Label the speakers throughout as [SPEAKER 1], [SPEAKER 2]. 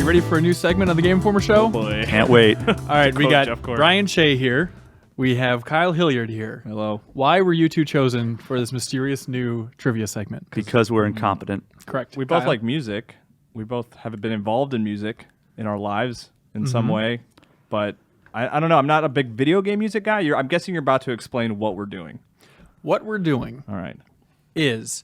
[SPEAKER 1] ready for a new segment on the Game Informer Show?
[SPEAKER 2] Oh boy.
[SPEAKER 3] Can't wait.
[SPEAKER 1] All right, we got
[SPEAKER 2] of course.
[SPEAKER 1] Brian Shea here. We have Kyle Hilliard here.
[SPEAKER 2] Hello.
[SPEAKER 1] Why were you two chosen for this mysterious new trivia segment?
[SPEAKER 3] Because we're incompetent.
[SPEAKER 1] Correct.
[SPEAKER 2] We both
[SPEAKER 1] Kyle?
[SPEAKER 2] like music. We both have been involved in music in our lives in some way. But I don't know. I'm not a big video game music guy. I'm guessing you're about to explain what we're doing.
[SPEAKER 1] What we're doing
[SPEAKER 2] All right.
[SPEAKER 1] is,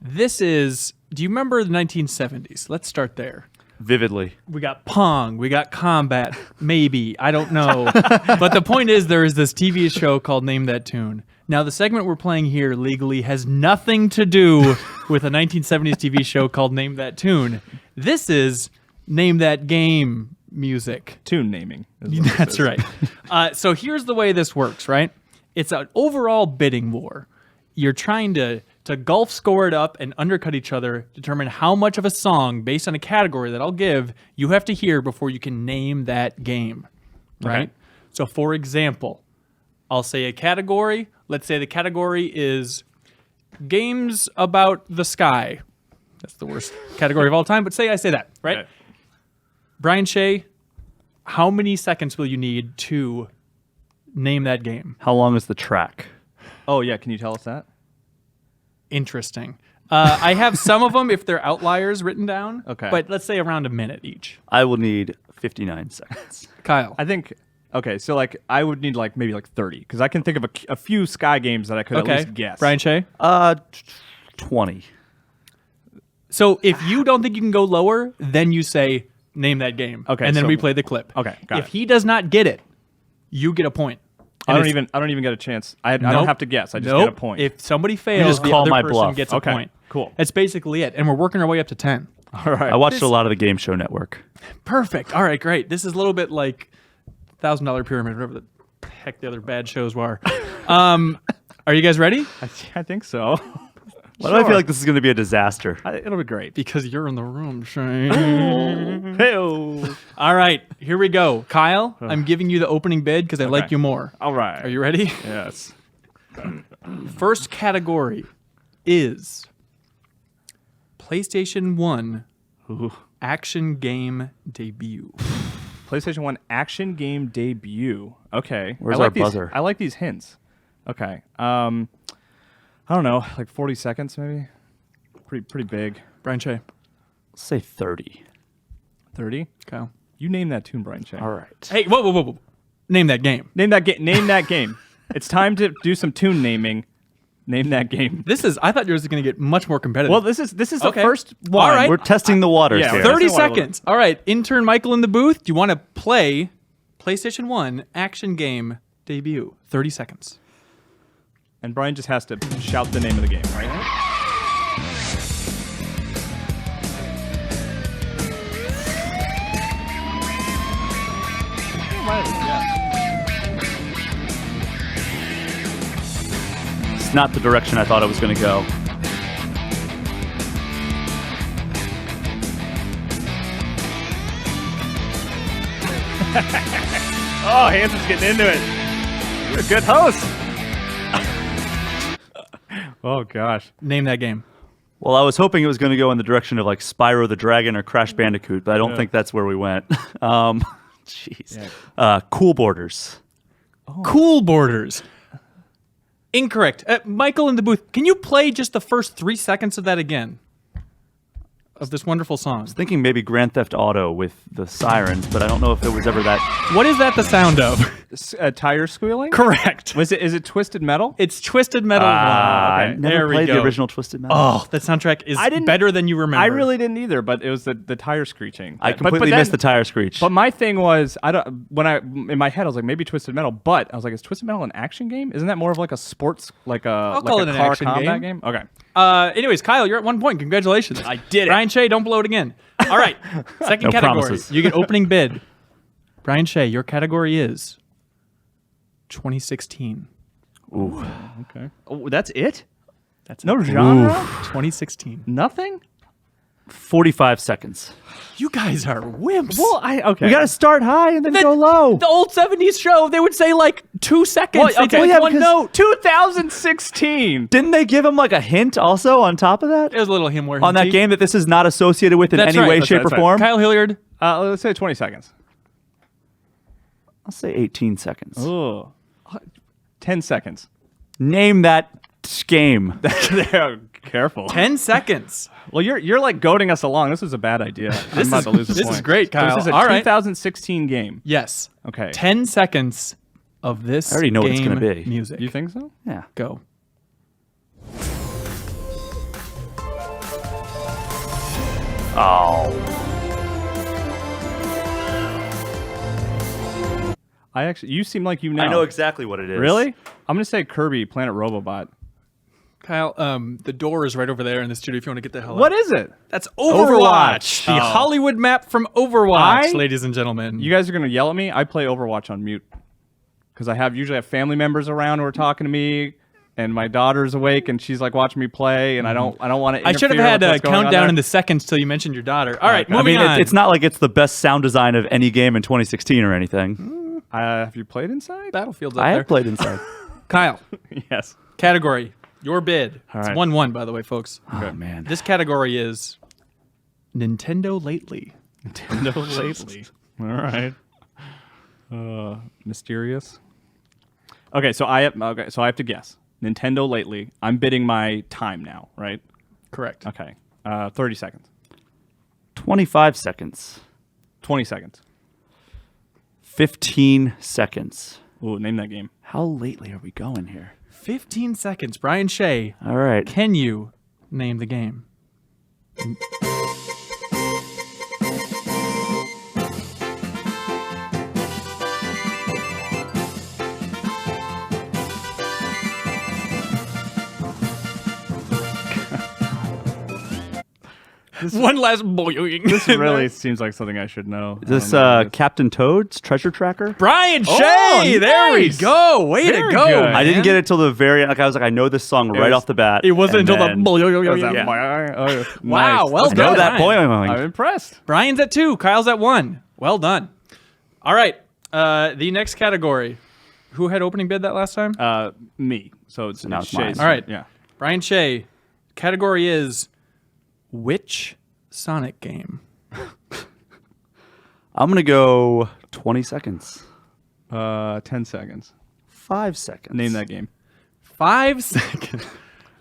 [SPEAKER 1] do you remember the 1970s? Let's start there.
[SPEAKER 3] Vividly.
[SPEAKER 1] We got Pong, we got Combat, maybe, I don't know. But the point is there is this TV show called Name That Tune. Now the segment we're playing here legally has nothing to do with a 1970s TV show called Name That Tune. This is Name That Game music.
[SPEAKER 2] Tune naming. is what
[SPEAKER 1] That's
[SPEAKER 2] this is.
[SPEAKER 1] right. So here's the way this works, right? It's an overall bidding war. You're trying to gulf score it up and undercut each other, determine how much of a song, based on a category that I'll give, you have to hear before you can name that game, right?
[SPEAKER 2] Okay.
[SPEAKER 1] So for example, I'll say a category. Let's say the category is games about the sky. That's the worst category of all time, but say I say that, right?
[SPEAKER 2] Okay.
[SPEAKER 1] Brian Shea, how many seconds will you need to name that game?
[SPEAKER 3] How long is the track?
[SPEAKER 2] Oh, yeah. Can you tell us that?
[SPEAKER 1] Interesting. I have some of them if they're outliers written down.
[SPEAKER 2] Okay.
[SPEAKER 1] But let's say around a minute each.
[SPEAKER 3] I will need 59 seconds.
[SPEAKER 1] Kyle.
[SPEAKER 2] I think, okay, so I would need maybe 30, because I can think of a few Sky games that I could at least guess.
[SPEAKER 1] Brian Shea.
[SPEAKER 3] 20.
[SPEAKER 1] So if you don't think you can go lower, then you say name that game.
[SPEAKER 2] Okay,
[SPEAKER 1] And then
[SPEAKER 2] so-
[SPEAKER 1] we play the clip.
[SPEAKER 2] Okay, got
[SPEAKER 1] If
[SPEAKER 2] it.
[SPEAKER 1] he does not get it, you get a point.
[SPEAKER 2] I
[SPEAKER 1] And
[SPEAKER 2] don't even get a chance. I
[SPEAKER 1] Nope.
[SPEAKER 2] don't have to guess. I just
[SPEAKER 1] Nope.
[SPEAKER 2] get a point.
[SPEAKER 1] If somebody fails,
[SPEAKER 3] just
[SPEAKER 1] the
[SPEAKER 3] call
[SPEAKER 1] other
[SPEAKER 3] my
[SPEAKER 1] person
[SPEAKER 3] bluff.
[SPEAKER 1] gets
[SPEAKER 2] Okay,
[SPEAKER 1] a point.
[SPEAKER 2] cool.
[SPEAKER 1] That's basically it. And we're working our way up to 10.
[SPEAKER 2] All right.
[SPEAKER 3] I watched a lot of the Game Show Network.
[SPEAKER 1] Perfect. All right, great. This is a little bit like $1,000 Pyramid, whatever the heck the other bad shows were. Are you guys ready?
[SPEAKER 2] I think so.
[SPEAKER 3] Why do I feel like this is going to be a disaster?
[SPEAKER 2] It'll be great.
[SPEAKER 1] Because you're in the room, Shane.
[SPEAKER 2] Hey-o.
[SPEAKER 1] All right, here we go. Kyle, I'm giving you the opening bid because I like you more.
[SPEAKER 2] All right.
[SPEAKER 1] Are you ready?
[SPEAKER 2] Yes.
[SPEAKER 1] First category is PlayStation 1
[SPEAKER 2] Ooh.
[SPEAKER 1] action game debut.
[SPEAKER 2] PlayStation 1 action game debut. Okay.
[SPEAKER 3] Where's
[SPEAKER 2] I like
[SPEAKER 3] our
[SPEAKER 2] these,
[SPEAKER 3] buzzer?
[SPEAKER 2] I like these hints. Okay. I don't know, 40 seconds maybe. Pretty big.
[SPEAKER 1] Brian Shea.
[SPEAKER 3] Let's say 30.
[SPEAKER 2] 30.
[SPEAKER 1] Kyle.
[SPEAKER 2] You name that tune, Brian Shea.
[SPEAKER 3] All right.
[SPEAKER 1] Hey, whoa. Name that game.
[SPEAKER 2] Name that game. Name that game. It's time to do some tune naming. Name that game.
[SPEAKER 1] I thought yours was going to get much more competitive.
[SPEAKER 2] Well, this is the
[SPEAKER 1] Okay.
[SPEAKER 2] first one.
[SPEAKER 1] All right.
[SPEAKER 3] We're testing the waters
[SPEAKER 2] yeah,
[SPEAKER 3] here.
[SPEAKER 1] 30
[SPEAKER 2] That's what I
[SPEAKER 1] seconds. All right, intern Michael in the booth. Do you want to play PlayStation 1 action game debut? 30 seconds.
[SPEAKER 2] And Brian just has to shout the name of the game, right?
[SPEAKER 3] It's not the direction I thought it was going to go.
[SPEAKER 2] Oh, Hanson's getting into it. You're a good host. Oh, gosh.
[SPEAKER 1] Name that game.
[SPEAKER 3] Well, I was hoping it was going to go in the direction of Spyro the Dragon or Crash Bandicoot, but I don't think that's where we went. Jeez. Cool Borders.
[SPEAKER 1] Cool Borders. Incorrect. Michael in the booth, can you play just the first 3 seconds of that again? Of this wonderful song.
[SPEAKER 3] Thinking maybe Grand Theft Auto with the sirens, but I don't know if it was ever that.
[SPEAKER 1] What is that the sound of?
[SPEAKER 2] Tire squealing?
[SPEAKER 1] Correct.
[SPEAKER 2] Is it Twisted Metal?
[SPEAKER 1] It's Twisted Metal 1.
[SPEAKER 3] I
[SPEAKER 1] Okay,
[SPEAKER 3] never
[SPEAKER 1] there we
[SPEAKER 3] played
[SPEAKER 1] go.
[SPEAKER 3] the original Twisted Metal.
[SPEAKER 1] Oh, that soundtrack is better than you remember.
[SPEAKER 2] I really didn't either, but it was the tire screeching.
[SPEAKER 3] I
[SPEAKER 2] But
[SPEAKER 3] completely
[SPEAKER 2] then-
[SPEAKER 3] missed the tire screech.
[SPEAKER 2] But my thing was, in my head, I was like, maybe Twisted Metal, but I was like, is Twisted Metal an action game? Isn't that more of like a sports,
[SPEAKER 1] I'll call it an
[SPEAKER 2] car
[SPEAKER 1] action
[SPEAKER 2] combat
[SPEAKER 1] game.
[SPEAKER 2] Okay.
[SPEAKER 1] Anyways, Kyle, you're at 1 point. Congratulations.
[SPEAKER 2] I did it.
[SPEAKER 1] Brian Shea, don't blow it again. All right. Second
[SPEAKER 3] No
[SPEAKER 1] category.
[SPEAKER 3] promises.
[SPEAKER 1] You get opening bid. Brian Shea, your category is 2016.
[SPEAKER 3] Ooh.
[SPEAKER 2] Okay. Oh, that's it?
[SPEAKER 1] That's
[SPEAKER 2] No
[SPEAKER 1] it.
[SPEAKER 2] genre?
[SPEAKER 1] 2016.
[SPEAKER 2] Nothing?
[SPEAKER 3] 45 seconds.
[SPEAKER 1] You guys are wimps.
[SPEAKER 2] Well, okay.
[SPEAKER 3] We got to start high and then
[SPEAKER 1] The-
[SPEAKER 3] go low.
[SPEAKER 1] The old 70s show, they would say like 2 seconds.
[SPEAKER 2] Well,
[SPEAKER 1] They'd
[SPEAKER 2] okay.
[SPEAKER 1] say one
[SPEAKER 3] because-
[SPEAKER 1] note.
[SPEAKER 2] 2016.
[SPEAKER 3] Didn't they give him like a hint also on top of that?
[SPEAKER 1] There's a little him where
[SPEAKER 3] On that
[SPEAKER 1] he-
[SPEAKER 3] game that this is not associated with in
[SPEAKER 1] That's
[SPEAKER 3] any
[SPEAKER 1] right.
[SPEAKER 3] way,
[SPEAKER 1] That's
[SPEAKER 3] shape,
[SPEAKER 2] right,
[SPEAKER 3] or
[SPEAKER 2] that's
[SPEAKER 3] form?
[SPEAKER 1] Kyle Hilliard.
[SPEAKER 2] Let's say 20 seconds.
[SPEAKER 3] I'll say 18 seconds.
[SPEAKER 2] Oh, 10 seconds.
[SPEAKER 3] Name that game.
[SPEAKER 2] Careful.
[SPEAKER 1] 10 seconds.
[SPEAKER 2] Well, you're like goading us along. This is a bad idea. I'm about to lose
[SPEAKER 1] this
[SPEAKER 2] a point.
[SPEAKER 1] is great,
[SPEAKER 2] So
[SPEAKER 1] Kyle.
[SPEAKER 2] this is a
[SPEAKER 1] All right.
[SPEAKER 2] 2016 game.
[SPEAKER 1] Yes.
[SPEAKER 2] Okay.
[SPEAKER 1] 10 seconds of this
[SPEAKER 3] I already know what it's
[SPEAKER 1] game
[SPEAKER 3] gonna be.
[SPEAKER 1] music.
[SPEAKER 2] You think so?
[SPEAKER 3] Yeah.
[SPEAKER 1] Go.
[SPEAKER 3] Oh.
[SPEAKER 2] You seem like you know.
[SPEAKER 3] I know exactly what it is.
[SPEAKER 2] Really? I'm gonna say Kirby Planet Robobot.
[SPEAKER 1] Kyle, the door is right over there in the studio if you want to get the hell out.
[SPEAKER 2] What is it?
[SPEAKER 1] That's Overwatch. The
[SPEAKER 2] Oh.
[SPEAKER 1] Hollywood map from Overwatch, ladies and gentlemen.
[SPEAKER 2] You guys are gonna yell at me. I play Overwatch on mute because I usually have family members around who are talking to me, and my daughter's awake and she's like watching me play, and I don't want to.
[SPEAKER 1] I should have had a countdown in the seconds till you mentioned your daughter. All right,
[SPEAKER 2] Okay.
[SPEAKER 1] moving on.
[SPEAKER 3] It's not like it's the best sound design of any game in 2016 or anything.
[SPEAKER 2] Have you played Inside?
[SPEAKER 1] Battlefield's up
[SPEAKER 3] I
[SPEAKER 1] there.
[SPEAKER 3] have played Inside.
[SPEAKER 1] Kyle,
[SPEAKER 2] Yes.
[SPEAKER 1] category, your bid.
[SPEAKER 2] All
[SPEAKER 1] It's
[SPEAKER 2] right.
[SPEAKER 1] 1-1, by the way, folks.
[SPEAKER 3] Oh, man.
[SPEAKER 1] This category is Nintendo lately.
[SPEAKER 2] Nintendo lately. All right. Mysterious. Okay, so I have to guess. Nintendo lately. I'm bidding my time now, right?
[SPEAKER 1] Correct.
[SPEAKER 2] Okay. 30 seconds.
[SPEAKER 3] 25 seconds.
[SPEAKER 2] 20 seconds.
[SPEAKER 3] 15 seconds.
[SPEAKER 2] Ooh, name that game.
[SPEAKER 3] How lately are we going here?
[SPEAKER 1] 15 seconds. Brian Shea,
[SPEAKER 3] All right.
[SPEAKER 1] can you name the game? One last boing.
[SPEAKER 2] This really seems like something I should know.
[SPEAKER 3] Is this
[SPEAKER 2] I don't know what it is.
[SPEAKER 3] Captain Toad's Treasure Tracker?
[SPEAKER 1] Brian Shea,
[SPEAKER 2] Oh,
[SPEAKER 1] there we
[SPEAKER 2] nice.
[SPEAKER 1] go. Way
[SPEAKER 2] Very
[SPEAKER 1] to go.
[SPEAKER 2] good.
[SPEAKER 3] I didn't
[SPEAKER 1] man.
[SPEAKER 3] get it till the very end. Like I was like, I know this song right
[SPEAKER 2] was-
[SPEAKER 3] off the bat.
[SPEAKER 1] It wasn't
[SPEAKER 3] and
[SPEAKER 1] until
[SPEAKER 3] then-
[SPEAKER 1] the
[SPEAKER 2] Was that
[SPEAKER 3] Yeah.
[SPEAKER 1] Wow,
[SPEAKER 2] nice.
[SPEAKER 1] well
[SPEAKER 2] Let's
[SPEAKER 3] I know
[SPEAKER 1] done.
[SPEAKER 3] that
[SPEAKER 1] Brian.
[SPEAKER 3] boing.
[SPEAKER 2] I'm impressed.
[SPEAKER 1] Brian's at 2. Kyle's at 1. Well done. All right. The next category. Who had opening bid that last time?
[SPEAKER 2] Me. So it's
[SPEAKER 3] now it's
[SPEAKER 2] Shay's.
[SPEAKER 3] mine.
[SPEAKER 1] All right.
[SPEAKER 2] Yeah.
[SPEAKER 1] Brian Shea. Category is which Sonic game?
[SPEAKER 3] I'm gonna go 20 seconds.
[SPEAKER 2] 10 seconds.
[SPEAKER 3] 5 seconds.
[SPEAKER 2] Name that game.
[SPEAKER 1] 5 seconds.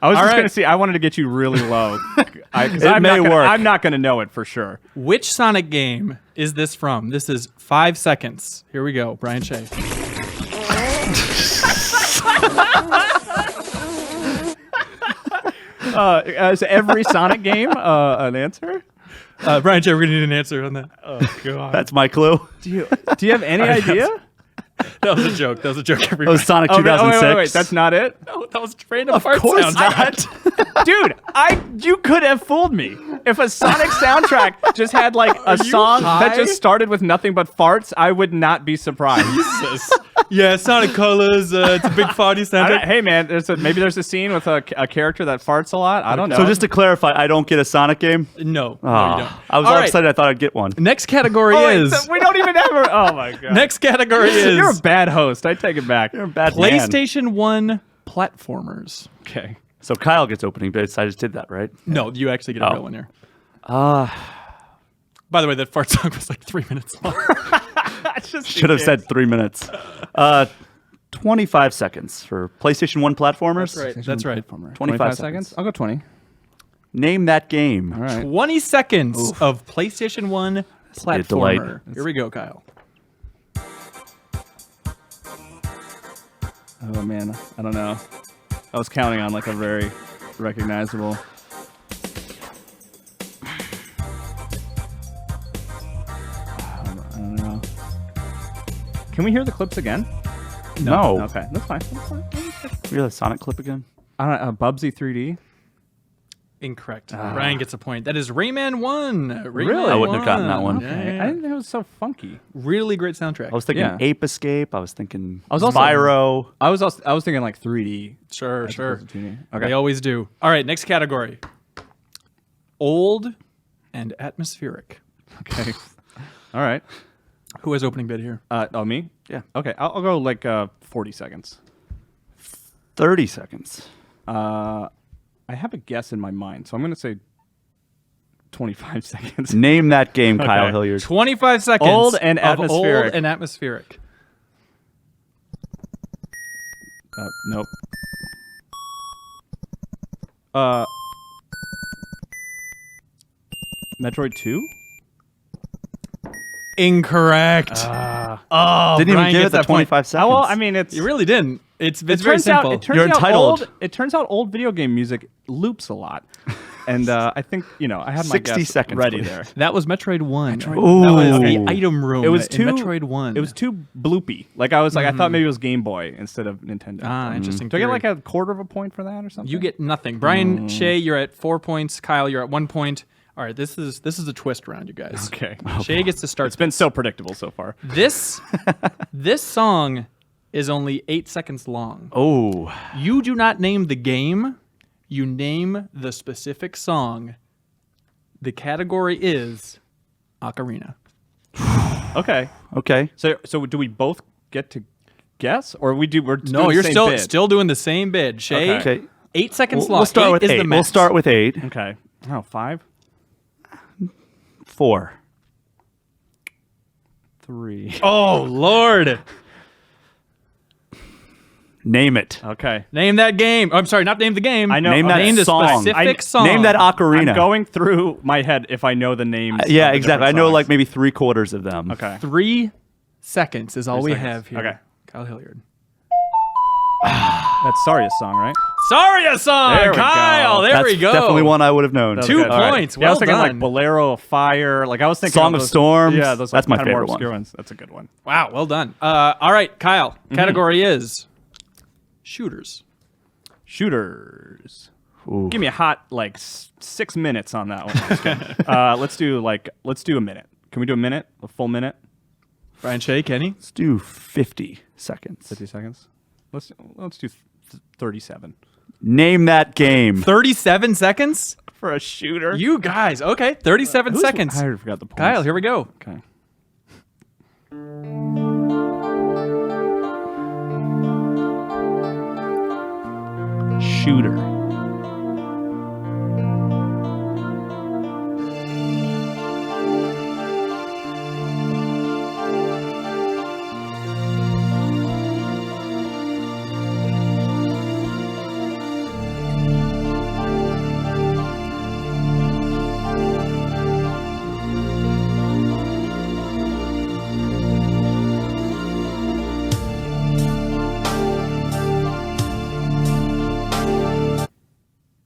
[SPEAKER 2] I was
[SPEAKER 1] All
[SPEAKER 2] just
[SPEAKER 1] right.
[SPEAKER 2] gonna see. I wanted to get you really low.
[SPEAKER 3] It may work.
[SPEAKER 2] I'm not gonna know it for sure.
[SPEAKER 1] Which Sonic game is this from? This is 5 seconds. Here we go. Brian Shea.
[SPEAKER 2] Is every Sonic game an answer?
[SPEAKER 1] Brian Shea, we're going to need an answer on that.
[SPEAKER 2] Oh god.
[SPEAKER 3] That's my clue.
[SPEAKER 2] Do you have any idea?
[SPEAKER 1] That was a joke. That was a joke,
[SPEAKER 3] That
[SPEAKER 1] everybody.
[SPEAKER 3] was Sonic
[SPEAKER 2] Oh,
[SPEAKER 3] 2006.
[SPEAKER 2] wait. That's not it.
[SPEAKER 1] No, that was random
[SPEAKER 3] Of
[SPEAKER 1] fart
[SPEAKER 3] course
[SPEAKER 1] soundtrack.
[SPEAKER 3] not.
[SPEAKER 2] Dude, you could have fooled me. If a Sonic soundtrack just had like a song that
[SPEAKER 1] high?
[SPEAKER 2] just started with nothing but farts, I would not be surprised.
[SPEAKER 1] Yeah, Sonic Colors. It's a big party soundtrack.
[SPEAKER 2] Hey man, maybe there's a scene with a character that farts a lot. I don't know.
[SPEAKER 3] So just to clarify, I don't get a Sonic game.
[SPEAKER 1] No,
[SPEAKER 3] Oh,
[SPEAKER 1] no, you don't.
[SPEAKER 3] I was
[SPEAKER 1] All
[SPEAKER 3] all
[SPEAKER 1] right.
[SPEAKER 3] excited. I thought I'd get one.
[SPEAKER 1] Next category
[SPEAKER 2] wait,
[SPEAKER 1] is
[SPEAKER 2] so we don't even have a. Oh my god.
[SPEAKER 1] next category is
[SPEAKER 2] You're a bad host. I take it back.
[SPEAKER 3] You're a bad man.
[SPEAKER 1] PlayStation 1 platformers.
[SPEAKER 2] Okay.
[SPEAKER 3] So Kyle gets opening bids. I just did that, right?
[SPEAKER 1] No, you actually get a
[SPEAKER 3] Oh.
[SPEAKER 1] real one here. By the way, that fart song was like 3 minutes long.
[SPEAKER 3] Should have said 3 minutes. 25 seconds for PlayStation 1 platformers.
[SPEAKER 1] That's right.
[SPEAKER 3] 25 seconds.
[SPEAKER 2] I'll go 20.
[SPEAKER 3] Name that game.
[SPEAKER 2] All right.
[SPEAKER 1] 20 seconds of PlayStation 1
[SPEAKER 3] be a delight.
[SPEAKER 1] platformer. Here we go, Kyle.
[SPEAKER 2] Oh man, I don't know. I was counting on like a very recognizable. I don't know. Can we hear the clips again?
[SPEAKER 3] No.
[SPEAKER 2] Okay, that's fine.
[SPEAKER 3] Really, a Sonic clip again?
[SPEAKER 2] I don't know. Bubsy 3D.
[SPEAKER 1] Incorrect. Ryan gets a point. That is Rayman 1. Rayman
[SPEAKER 2] Really?
[SPEAKER 3] I wouldn't have gotten that one.
[SPEAKER 1] Yeah,
[SPEAKER 2] Okay.
[SPEAKER 1] yeah.
[SPEAKER 2] I didn't think it was so funky.
[SPEAKER 1] Really great soundtrack.
[SPEAKER 3] I was thinking
[SPEAKER 2] Yeah.
[SPEAKER 3] Ape Escape. I was thinking
[SPEAKER 2] I was also-
[SPEAKER 3] Spyro.
[SPEAKER 2] I was thinking like 3D.
[SPEAKER 1] Sure,
[SPEAKER 2] as
[SPEAKER 1] sure.
[SPEAKER 2] opposed to 2D.
[SPEAKER 1] They always do. All right, next category. Old and atmospheric.
[SPEAKER 2] Okay. All right.
[SPEAKER 1] Who has opening bid here?
[SPEAKER 2] Me?
[SPEAKER 3] Yeah.
[SPEAKER 2] Okay, I'll go like 40 seconds.
[SPEAKER 3] 30 seconds.
[SPEAKER 2] I have a guess in my mind, so I'm going to say 25 seconds.
[SPEAKER 3] Name that game, Kyle
[SPEAKER 2] Okay.
[SPEAKER 3] Hilliard.
[SPEAKER 1] 25 seconds.
[SPEAKER 2] Old and
[SPEAKER 1] of
[SPEAKER 2] atmospheric.
[SPEAKER 1] Old and atmospheric.
[SPEAKER 2] Nope. Metroid 2?
[SPEAKER 1] Incorrect. Oh,
[SPEAKER 3] Didn't
[SPEAKER 1] Brian
[SPEAKER 3] even give
[SPEAKER 1] gets
[SPEAKER 3] it the
[SPEAKER 1] that point.
[SPEAKER 3] 25 seconds.
[SPEAKER 2] Well, I mean, it's...
[SPEAKER 1] You really didn't. It's very
[SPEAKER 2] turns
[SPEAKER 1] simple.
[SPEAKER 2] Out, it turns
[SPEAKER 3] You're
[SPEAKER 2] out
[SPEAKER 3] entitled.
[SPEAKER 2] It turns out old video game music loops a lot. And I think, I had my
[SPEAKER 3] 60
[SPEAKER 2] guess
[SPEAKER 3] seconds,
[SPEAKER 2] ready
[SPEAKER 3] please.
[SPEAKER 2] there.
[SPEAKER 1] That was Metroid 1. That
[SPEAKER 3] Ooh.
[SPEAKER 1] was the item room
[SPEAKER 2] It was
[SPEAKER 1] in
[SPEAKER 2] too
[SPEAKER 1] Metroid 1.
[SPEAKER 2] It was too bloopy. Like I thought maybe it was Game Boy instead of Nintendo.
[SPEAKER 1] Interesting.
[SPEAKER 2] Do I get
[SPEAKER 1] theory.
[SPEAKER 2] like a quarter of a point for that or something?
[SPEAKER 1] You get nothing. Brian, Shea, you're at 4 points. Kyle, you're at 1 point. All right, this is a twist round, you guys.
[SPEAKER 2] Okay.
[SPEAKER 1] Shea gets to start.
[SPEAKER 2] It's been so predictable so far.
[SPEAKER 1] This song is only 8 seconds long.
[SPEAKER 3] Oh.
[SPEAKER 1] You do not name the game. You name the specific song. The category is Ocarina.
[SPEAKER 2] Okay.
[SPEAKER 3] Okay.
[SPEAKER 2] So do we both get to guess, or we're
[SPEAKER 1] No,
[SPEAKER 2] doing the
[SPEAKER 1] you're
[SPEAKER 2] same bid?
[SPEAKER 1] still doing the same bid. Shea,
[SPEAKER 3] Okay.
[SPEAKER 1] 8 seconds long.
[SPEAKER 3] We'll start
[SPEAKER 1] 8
[SPEAKER 3] with
[SPEAKER 1] is
[SPEAKER 3] 8.
[SPEAKER 1] the max.
[SPEAKER 3] We'll start with 8.
[SPEAKER 2] Okay. Oh, 5,
[SPEAKER 3] 4.
[SPEAKER 2] 3.
[SPEAKER 1] Oh, Lord.
[SPEAKER 3] Name it.
[SPEAKER 2] Okay.
[SPEAKER 1] Name that game. Oh, I'm sorry, not name the game.
[SPEAKER 2] I know.
[SPEAKER 3] Name that
[SPEAKER 1] Name the
[SPEAKER 3] song.
[SPEAKER 1] specific
[SPEAKER 2] I-
[SPEAKER 1] song.
[SPEAKER 3] Name that ocarina.
[SPEAKER 2] I'm going through my head if I know the names.
[SPEAKER 3] Yeah,
[SPEAKER 2] of the
[SPEAKER 3] exactly. I
[SPEAKER 2] different
[SPEAKER 3] know
[SPEAKER 2] songs.
[SPEAKER 3] like maybe 3/4 of them.
[SPEAKER 2] Okay.
[SPEAKER 1] 3 seconds is all we
[SPEAKER 2] seconds.
[SPEAKER 1] have here.
[SPEAKER 2] Okay.
[SPEAKER 1] Kyle Hilliard.
[SPEAKER 2] That's Saria's song, right?
[SPEAKER 1] Saria song.
[SPEAKER 2] There we
[SPEAKER 1] Kyle.
[SPEAKER 2] go.
[SPEAKER 1] There
[SPEAKER 3] That's
[SPEAKER 1] we go.
[SPEAKER 3] definitely one I would have known.
[SPEAKER 2] That was
[SPEAKER 1] 2
[SPEAKER 2] good. All right.
[SPEAKER 1] points.
[SPEAKER 2] Yeah, I was
[SPEAKER 1] Well
[SPEAKER 2] thinking
[SPEAKER 1] done.
[SPEAKER 2] like Bolero of Fire. Like I was thinking
[SPEAKER 3] Song of
[SPEAKER 2] those,
[SPEAKER 3] Storms.
[SPEAKER 2] Yeah, those
[SPEAKER 3] That's my
[SPEAKER 2] kind of more
[SPEAKER 3] favorite
[SPEAKER 2] obscure
[SPEAKER 3] one.
[SPEAKER 2] ones. That's a good one.
[SPEAKER 1] Wow, well done. All right, Kyle. Category is shooters.
[SPEAKER 2] Shooters.
[SPEAKER 3] Ooh.
[SPEAKER 2] Give me a hot 6 minutes on that one. Just kidding. let's do a minute. Can we do a minute? A full minute?
[SPEAKER 1] Brian, Shea, Kenny.
[SPEAKER 3] Let's do 50 seconds.
[SPEAKER 2] 50 seconds. Let's do 37
[SPEAKER 3] Name that game.
[SPEAKER 1] 37 seconds?
[SPEAKER 2] for a shooter.
[SPEAKER 1] You guys. Okay, 37 seconds.
[SPEAKER 2] I already forgot the points.
[SPEAKER 1] Kyle, here we go.
[SPEAKER 2] Okay. Shooter.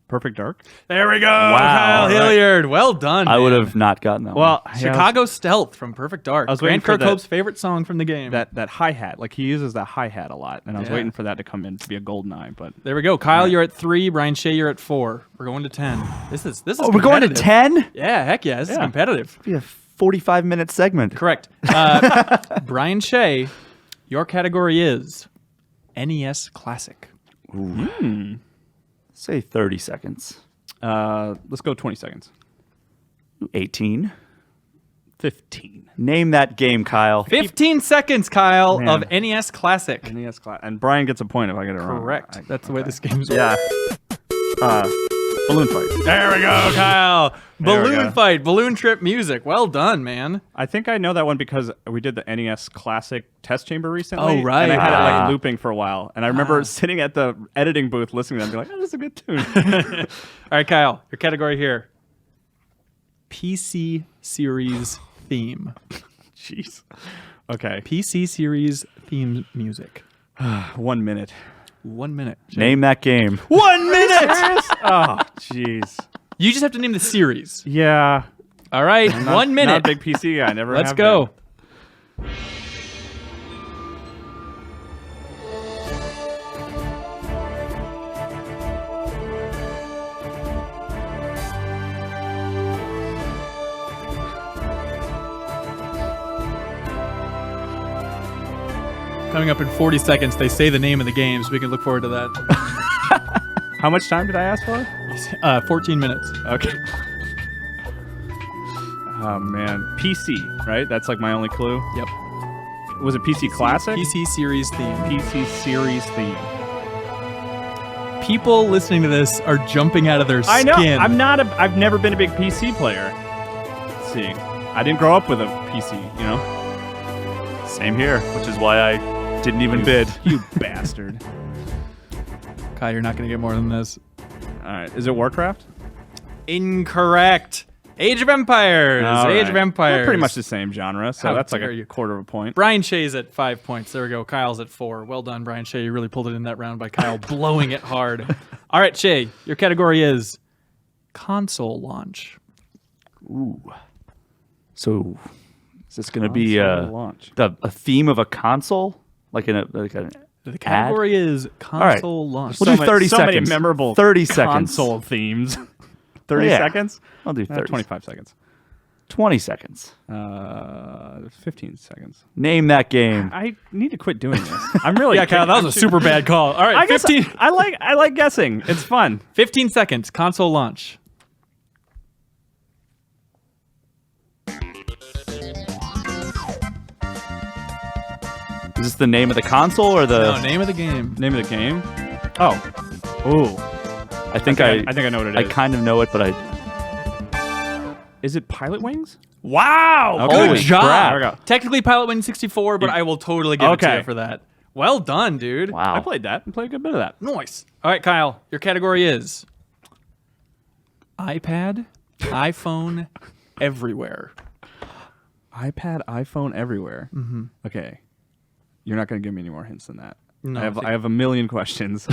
[SPEAKER 2] Perfect Dark.
[SPEAKER 1] There we go. Kyle
[SPEAKER 3] all right.
[SPEAKER 1] Hilliard. Well done.
[SPEAKER 3] I would
[SPEAKER 1] man.
[SPEAKER 3] have not gotten that one.
[SPEAKER 2] Well,
[SPEAKER 1] Chicago Stealth from Perfect Dark.
[SPEAKER 2] I was waiting
[SPEAKER 1] Grant
[SPEAKER 2] for
[SPEAKER 1] Kirkhope's favorite song from the game.
[SPEAKER 2] that hi-hat. Like he uses that hi-hat a lot, and I was
[SPEAKER 1] Yeah.
[SPEAKER 2] waiting for that to come in to be a golden eye, but
[SPEAKER 1] There we go. Kyle, you're at 3. Brian Shea, you're at 4. We're going to 10. This is
[SPEAKER 3] oh, we're going to
[SPEAKER 1] competitive.
[SPEAKER 3] 10?
[SPEAKER 1] Yeah, heck yeah. This is
[SPEAKER 2] Yeah.
[SPEAKER 1] competitive.
[SPEAKER 3] Be a 45-minute segment.
[SPEAKER 1] Correct. Brian Shea, your category is NES Classic.
[SPEAKER 3] Say 30 seconds.
[SPEAKER 2] let's go 20 seconds.
[SPEAKER 3] 18.
[SPEAKER 2] 15.
[SPEAKER 3] Name that game, Kyle.
[SPEAKER 1] 15 seconds, Kyle,
[SPEAKER 2] Man.
[SPEAKER 1] of NES Classic.
[SPEAKER 2] NES class. And Brian gets a point if I get it wrong.
[SPEAKER 1] Correct. That's the way this game's
[SPEAKER 2] Yeah. Balloon fight.
[SPEAKER 1] There we go, Kyle.
[SPEAKER 2] There we
[SPEAKER 1] Balloon
[SPEAKER 2] go.
[SPEAKER 1] fight, balloon trip music. Well done, man.
[SPEAKER 2] I think I know that one because we did the NES Classic test chamber recently.
[SPEAKER 1] Oh, right.
[SPEAKER 2] And I had it
[SPEAKER 3] Ah.
[SPEAKER 2] like looping for a while. And I remember sitting at the editing booth listening to them and be like, oh, this is a good tune.
[SPEAKER 1] All right, Kyle, your category here. PC series theme.
[SPEAKER 2] Jeez. Okay.
[SPEAKER 1] PC series theme music.
[SPEAKER 2] 1 minute.
[SPEAKER 1] 1 minute.
[SPEAKER 3] Name that game.
[SPEAKER 1] 1 minute!
[SPEAKER 2] Oh, jeez.
[SPEAKER 1] You just have to name the series.
[SPEAKER 2] Yeah.
[SPEAKER 1] All right,
[SPEAKER 2] Not-
[SPEAKER 1] 1 minute.
[SPEAKER 2] Not a big PC guy. Never
[SPEAKER 1] Let's
[SPEAKER 2] have
[SPEAKER 1] go.
[SPEAKER 2] been.
[SPEAKER 1] Coming up in 40 seconds, they say the name of the game, so we can look forward to that.
[SPEAKER 2] How much time did I ask for?
[SPEAKER 1] 14 minutes.
[SPEAKER 2] Okay. Oh man, PC, right? That's like my only clue.
[SPEAKER 1] Yep.
[SPEAKER 2] Was it PC Classic?
[SPEAKER 1] PC series theme.
[SPEAKER 2] PC series theme.
[SPEAKER 1] People listening to this are jumping out of their skin.
[SPEAKER 2] I know. I've never been a big PC player. Let's see. I didn't grow up with a PC, you know?
[SPEAKER 3] Same here, which is why I didn't even bid.
[SPEAKER 2] You bastard.
[SPEAKER 1] Kai, you're not going to get more than this.
[SPEAKER 2] All right. Is it Warcraft?
[SPEAKER 1] Incorrect. Age of Empires.
[SPEAKER 2] All
[SPEAKER 1] Age
[SPEAKER 2] right.
[SPEAKER 1] of Empires.
[SPEAKER 2] They're pretty much the same genre, so
[SPEAKER 1] How
[SPEAKER 2] that's like
[SPEAKER 1] dare
[SPEAKER 2] a
[SPEAKER 1] you.
[SPEAKER 2] quarter of a point.
[SPEAKER 1] Brian Shea's at 5 points. There we go. Kyle's at 4. Well done, Brian Shea. You really pulled it in that round by Kyle blowing it hard. All right, Shea, your category is console launch.
[SPEAKER 3] Ooh. So, is this going to be
[SPEAKER 2] Console launch.
[SPEAKER 3] a theme of a console? Like an
[SPEAKER 1] The category is console launch.
[SPEAKER 3] We'll do 30
[SPEAKER 2] so
[SPEAKER 3] seconds.
[SPEAKER 2] many memorable
[SPEAKER 3] 30 seconds.
[SPEAKER 2] console themes. 30
[SPEAKER 3] Yeah.
[SPEAKER 2] seconds?
[SPEAKER 3] I'll do 30.
[SPEAKER 2] 25 seconds.
[SPEAKER 3] 20 seconds.
[SPEAKER 2] 15 seconds.
[SPEAKER 3] Name that game.
[SPEAKER 2] I need to quit doing this. I'm really
[SPEAKER 1] Yeah, Kyle, that was a super bad call. All right,
[SPEAKER 2] I guess
[SPEAKER 1] 15,
[SPEAKER 2] I like guessing. It's fun.
[SPEAKER 1] 15 seconds. Console launch.
[SPEAKER 3] Is this the name of the console or the?
[SPEAKER 1] No, name of the game.
[SPEAKER 2] Name of the game? Oh. Ooh.
[SPEAKER 3] I think
[SPEAKER 2] I think I know what it
[SPEAKER 3] I
[SPEAKER 2] is.
[SPEAKER 3] kind of know it, but I.
[SPEAKER 2] Is it Pilot Wings?
[SPEAKER 1] Wow.
[SPEAKER 2] Okay.
[SPEAKER 1] Good
[SPEAKER 3] Holy
[SPEAKER 1] job.
[SPEAKER 3] crap.
[SPEAKER 2] There we go.
[SPEAKER 1] Technically Pilot Wing 64, but I will totally give it to
[SPEAKER 2] Okay.
[SPEAKER 1] you for that. Well done, dude.
[SPEAKER 3] Wow.
[SPEAKER 2] I played that. I played a good bit of that.
[SPEAKER 1] Nice. All right, Kyle, your category is iPad, iPhone, everywhere.
[SPEAKER 2] iPad, iPhone everywhere. Mm-hmm. Okay. You're not going to give me any more hints than that.
[SPEAKER 1] No,
[SPEAKER 2] I have a million questions.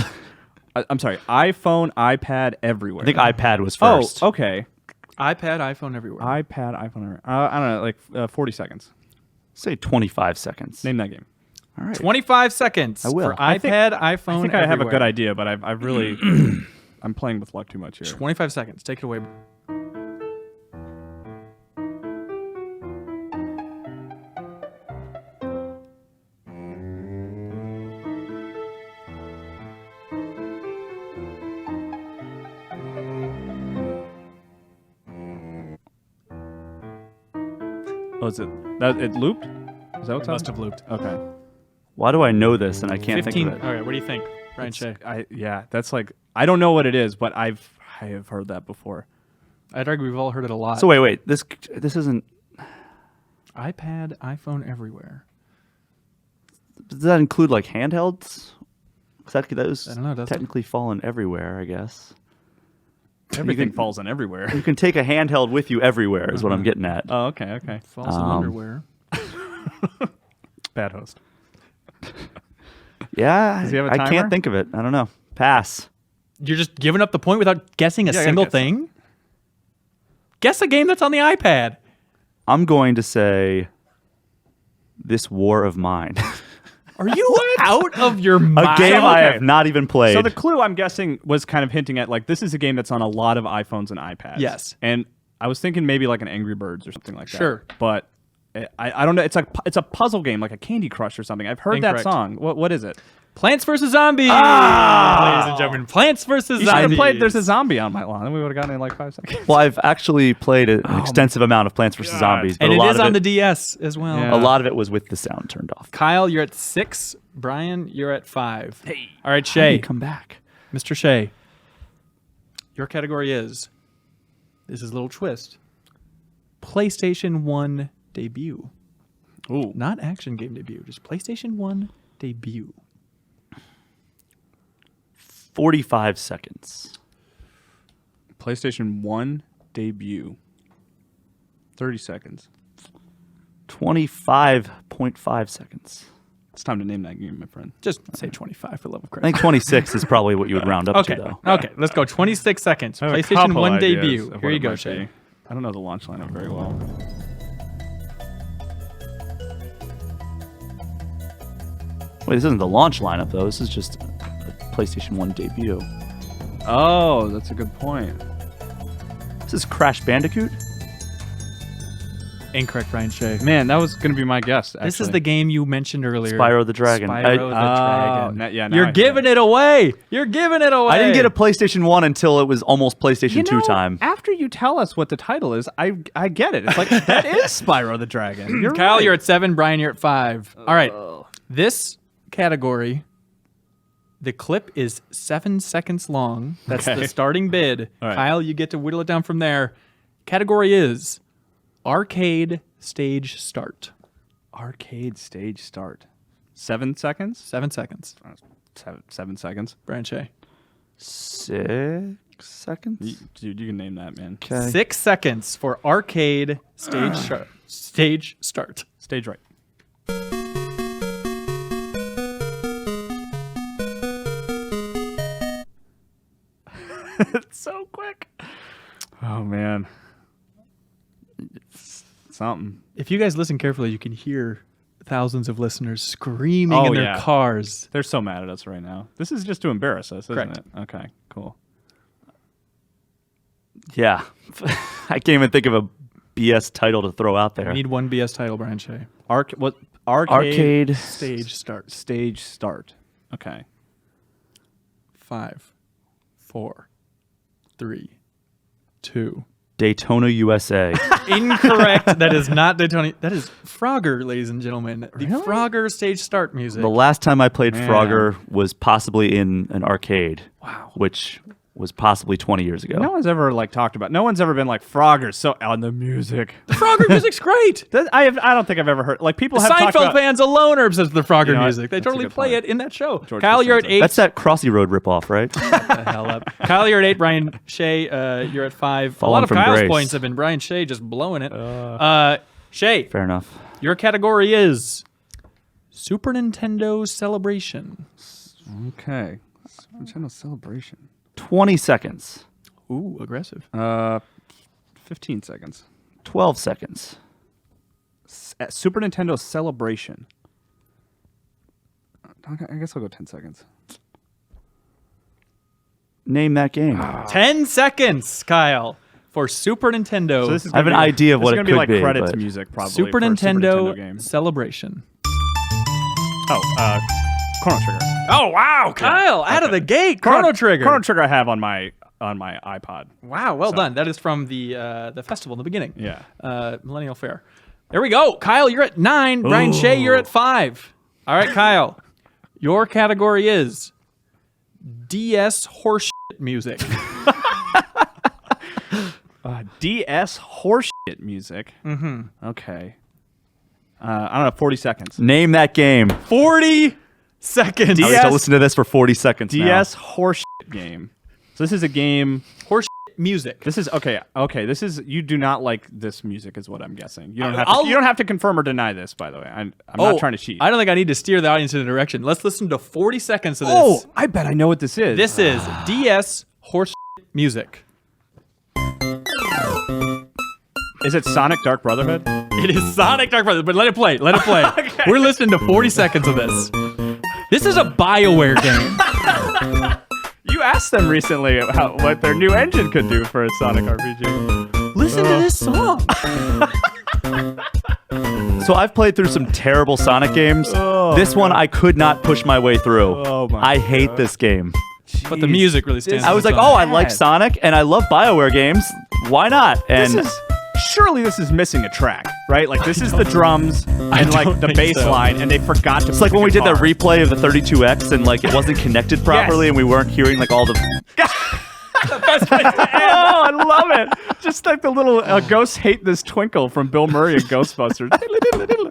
[SPEAKER 2] I'm sorry. iPhone, iPad everywhere.
[SPEAKER 3] I think iPad was first.
[SPEAKER 2] Oh, okay.
[SPEAKER 1] iPad, iPhone, everywhere.
[SPEAKER 2] iPad, iPhone everywhere. I don't know, like 40 seconds.
[SPEAKER 3] Say 25 seconds.
[SPEAKER 2] Name that game.
[SPEAKER 3] All right.
[SPEAKER 1] 25 seconds
[SPEAKER 3] I will.
[SPEAKER 1] for iPad, iPhone,
[SPEAKER 2] I think I have a
[SPEAKER 1] everywhere.
[SPEAKER 2] good idea, but I've really I'm playing with luck too much here.
[SPEAKER 1] 25 seconds. Take it away.
[SPEAKER 2] Oh, is it that it looped? Is that what's
[SPEAKER 1] Must have looped.
[SPEAKER 2] Okay.
[SPEAKER 3] Why do I know this and I can't
[SPEAKER 1] 15.
[SPEAKER 3] think of it?
[SPEAKER 1] All right, what do you think, Brian Shea?
[SPEAKER 2] Yeah, that's like I don't know what it is, but I have heard that before.
[SPEAKER 1] I'd argue we've all heard it a lot.
[SPEAKER 3] So wait. This isn't.
[SPEAKER 1] iPad, iPhone, everywhere.
[SPEAKER 3] Does that include like handhelds? Because those
[SPEAKER 1] I don't know, does it?
[SPEAKER 3] technically fallen everywhere, I guess.
[SPEAKER 2] Everything falls on everywhere.
[SPEAKER 3] You can take a handheld with you everywhere, is what I'm getting at.
[SPEAKER 2] Oh, okay.
[SPEAKER 1] False in underwear.
[SPEAKER 2] Bad host.
[SPEAKER 3] Yeah,
[SPEAKER 2] Does he have a
[SPEAKER 3] I
[SPEAKER 2] timer?
[SPEAKER 3] can't think of it. I don't know. Pass.
[SPEAKER 1] You're just giving up the point without guessing a
[SPEAKER 2] Yeah, I gotta
[SPEAKER 1] single
[SPEAKER 2] guess.
[SPEAKER 1] thing? Guess a game that's on the iPad.
[SPEAKER 3] I'm going to say This War of Mine.
[SPEAKER 1] Are you out of your mind?
[SPEAKER 3] A game I
[SPEAKER 2] okay.
[SPEAKER 3] have not even played.
[SPEAKER 2] So the clue I'm guessing was kind of hinting at like this is a game that's on a lot of iPhones and iPads.
[SPEAKER 1] Yes.
[SPEAKER 2] And I was thinking maybe like an Angry Birds or something like that.
[SPEAKER 1] Sure.
[SPEAKER 2] But I don't know. It's a puzzle game like a Candy Crush or something. I've heard
[SPEAKER 1] Incorrect.
[SPEAKER 2] that song. What is it?
[SPEAKER 1] Plants vs. Zombies.
[SPEAKER 3] Ah!
[SPEAKER 1] Ladies and gentlemen, Plants vs.
[SPEAKER 2] You should
[SPEAKER 1] Zombies.
[SPEAKER 2] have played There's a Zombie on my lawn. Then we would have gotten it in like 5 seconds.
[SPEAKER 3] Well, I've actually played an extensive amount of Plants vs. Zombies, but
[SPEAKER 1] And
[SPEAKER 3] a
[SPEAKER 1] it
[SPEAKER 3] lot
[SPEAKER 1] is
[SPEAKER 3] of
[SPEAKER 1] on
[SPEAKER 3] it,
[SPEAKER 1] the DS as well.
[SPEAKER 2] Yeah.
[SPEAKER 3] a lot of it was with the sound turned off.
[SPEAKER 1] Kyle, you're at 6. Brian, you're at 5.
[SPEAKER 2] Hey.
[SPEAKER 1] All right,
[SPEAKER 3] How did
[SPEAKER 1] Shea.
[SPEAKER 3] he come back?
[SPEAKER 1] Mr. Shea. Your category is, this is a little twist, PlayStation 1 debut.
[SPEAKER 2] Ooh.
[SPEAKER 1] Not action game debut, just PlayStation 1 debut.
[SPEAKER 3] 45 seconds.
[SPEAKER 2] PlayStation 1 debut. 30 seconds.
[SPEAKER 3] 25.5 seconds.
[SPEAKER 2] It's time to name that game, my friend.
[SPEAKER 1] Just say 25 for love of
[SPEAKER 3] I
[SPEAKER 1] Christ.
[SPEAKER 3] think 26 is probably what you would round up
[SPEAKER 1] Okay,
[SPEAKER 3] to, though.
[SPEAKER 1] okay, let's go. 26 seconds.
[SPEAKER 2] I have a
[SPEAKER 1] PlayStation
[SPEAKER 2] couple
[SPEAKER 1] 1
[SPEAKER 2] ideas
[SPEAKER 1] debut.
[SPEAKER 2] of
[SPEAKER 1] Here
[SPEAKER 2] what
[SPEAKER 1] you
[SPEAKER 2] it
[SPEAKER 1] go,
[SPEAKER 2] might
[SPEAKER 1] Shea.
[SPEAKER 2] be. I don't know the launch lineup very well.
[SPEAKER 3] Wait, this isn't the launch lineup, though. This is just a PlayStation 1 debut.
[SPEAKER 2] Oh, that's a good point.
[SPEAKER 3] This is Crash Bandicoot?
[SPEAKER 1] Incorrect, Brian Shea.
[SPEAKER 2] Man, that was going to be my guess. Actually.
[SPEAKER 1] This is the game you mentioned earlier.
[SPEAKER 3] Spyro the Dragon.
[SPEAKER 1] Spyro the Dragon.
[SPEAKER 2] Now
[SPEAKER 1] You're giving it away. You're giving it away.
[SPEAKER 3] I didn't get a PlayStation 1 until it was almost PlayStation 2 time.
[SPEAKER 2] After you tell us what the title is, I get it. It's like, that is Spyro the Dragon. You're
[SPEAKER 1] Kyle,
[SPEAKER 2] right.
[SPEAKER 1] you're at 7. Brian, you're at 5. All right. This category, the clip is 7 seconds long. That's
[SPEAKER 2] Okay.
[SPEAKER 1] the starting bid.
[SPEAKER 2] All right.
[SPEAKER 1] Kyle, you get to whittle it down from there. Category is arcade stage start.
[SPEAKER 2] Arcade stage start. 7 seconds?
[SPEAKER 1] 7 seconds.
[SPEAKER 2] 7 seconds.
[SPEAKER 1] Brian Shea.
[SPEAKER 3] 6 seconds?
[SPEAKER 2] Dude, you can name that, man.
[SPEAKER 3] Okay.
[SPEAKER 1] 6 seconds for arcade stage stage start.
[SPEAKER 2] Stage right. It's so quick. Oh, man. It's something.
[SPEAKER 1] If you guys listen carefully, you can hear thousands of listeners screaming in their cars.
[SPEAKER 2] They're so mad at us right now. This is just to embarrass us, isn't
[SPEAKER 1] Correct.
[SPEAKER 2] it? Okay, cool.
[SPEAKER 3] Yeah. I can't even think of a BS title to throw out there.
[SPEAKER 1] I need one BS title, Brian Shea.
[SPEAKER 3] Arcade.
[SPEAKER 1] Stage start.
[SPEAKER 2] Stage start. Okay.
[SPEAKER 1] 5, 4, 3, 2.
[SPEAKER 3] Daytona, USA.
[SPEAKER 1] Incorrect. That is not Daytona. That is Frogger, ladies and gentlemen. The
[SPEAKER 2] Really?
[SPEAKER 1] Frogger stage start music.
[SPEAKER 3] The last time I played
[SPEAKER 2] Man.
[SPEAKER 3] Frogger was possibly in an arcade.
[SPEAKER 1] Wow.
[SPEAKER 3] Which was possibly 20 years ago.
[SPEAKER 2] No one's ever talked about. No one's ever been like Frogger. So on the music.
[SPEAKER 1] Frogger music's great.
[SPEAKER 2] I don't think I've ever heard. Like people
[SPEAKER 1] The
[SPEAKER 2] have talked
[SPEAKER 1] Seinfeld
[SPEAKER 2] about.
[SPEAKER 1] fans alone are obsessed with the Frogger
[SPEAKER 2] You know what?
[SPEAKER 1] music. They
[SPEAKER 2] That's a
[SPEAKER 1] totally
[SPEAKER 2] good
[SPEAKER 1] play
[SPEAKER 2] point.
[SPEAKER 1] it in that show.
[SPEAKER 2] George
[SPEAKER 1] Kyle, you're at
[SPEAKER 2] Costanza.
[SPEAKER 1] 8.
[SPEAKER 3] That's that Crossy Road ripoff, right?
[SPEAKER 1] the hell up. Kyle, you're at 8. Brian Shea, you're at 5.
[SPEAKER 3] Fallen
[SPEAKER 1] a lot of
[SPEAKER 3] from
[SPEAKER 1] Kyle's
[SPEAKER 3] grace.
[SPEAKER 1] points have been Brian Shea just blowing it. Shea,
[SPEAKER 3] Fair enough.
[SPEAKER 1] your category is Super Nintendo Celebration.
[SPEAKER 2] Okay. Nintendo Celebration.
[SPEAKER 3] 20 seconds.
[SPEAKER 1] Ooh, aggressive.
[SPEAKER 2] 15 seconds.
[SPEAKER 3] 12 seconds.
[SPEAKER 2] Super Nintendo Celebration. I guess I'll go 10 seconds.
[SPEAKER 3] Name that game.
[SPEAKER 1] 10 seconds, Kyle, for Super Nintendo.
[SPEAKER 2] So this is
[SPEAKER 3] I have
[SPEAKER 2] gonna
[SPEAKER 3] an
[SPEAKER 2] be-
[SPEAKER 3] idea of what
[SPEAKER 2] this
[SPEAKER 3] it
[SPEAKER 2] is gonna
[SPEAKER 3] could
[SPEAKER 2] be
[SPEAKER 3] be,
[SPEAKER 2] like credits
[SPEAKER 3] but-
[SPEAKER 2] music, probably.
[SPEAKER 1] Super
[SPEAKER 2] for a
[SPEAKER 1] Nintendo
[SPEAKER 2] game.
[SPEAKER 1] Celebration.
[SPEAKER 2] Oh, Chrono Trigger.
[SPEAKER 1] Oh, wow, Kyle, out of the gate, Chrono Trigger.
[SPEAKER 2] Chrono Trigger I have on my iPod.
[SPEAKER 1] Wow, well done. That is from the festival in the beginning.
[SPEAKER 2] Yeah.
[SPEAKER 1] Millennial Fair. There we go. Kyle, you're at 9. Brian Shea, you're at 5. All right, Kyle, your category is DS horseshit music.
[SPEAKER 2] DS horseshit music. Mm-hmm. Okay. I don't know, 40 seconds.
[SPEAKER 3] Name that game.
[SPEAKER 1] 40 seconds.
[SPEAKER 3] I have to listen to this for 40 seconds
[SPEAKER 2] DS horseshit game. So this is a game.
[SPEAKER 1] Horseshit music.
[SPEAKER 2] This is okay. This is you do not like this music, is what I'm guessing. You don't have
[SPEAKER 1] I'll-
[SPEAKER 2] to. You don't have to confirm or deny this. By the way, I'm not trying to cheat.
[SPEAKER 1] I don't think I need to steer the audience in a direction. Let's listen to 40 seconds of this.
[SPEAKER 2] Oh, I bet I know what this is.
[SPEAKER 1] This is DS horseshit music.
[SPEAKER 2] Is it Sonic Dark Brotherhood?
[SPEAKER 1] It is Sonic Dark Brothers, but let it play. Let it play. We're listening to 40 seconds of this. This is a BioWare game.
[SPEAKER 2] You asked them recently what their new engine could do for a Sonic RPG.
[SPEAKER 1] Listen to this song.
[SPEAKER 3] So I've played through some terrible Sonic games.
[SPEAKER 2] Oh,
[SPEAKER 3] This one I could not push my way through.
[SPEAKER 2] Oh, my
[SPEAKER 3] I hate this game.
[SPEAKER 1] But the music really stands
[SPEAKER 3] I was like, oh, I like Sonic and I love BioWare games. Why not? And
[SPEAKER 2] Surely this is missing a track, right? Like this is the drums and like
[SPEAKER 1] don't
[SPEAKER 2] the
[SPEAKER 1] think
[SPEAKER 2] bass
[SPEAKER 1] so.
[SPEAKER 2] line, and they forgot to.
[SPEAKER 3] it's like when we did that replay of the 32X and like it wasn't connected properly and we weren't hearing like all the...
[SPEAKER 2] Oh, I love it! Just like the little ghosts hate this twinkle from Bill Murray and Ghostbusters.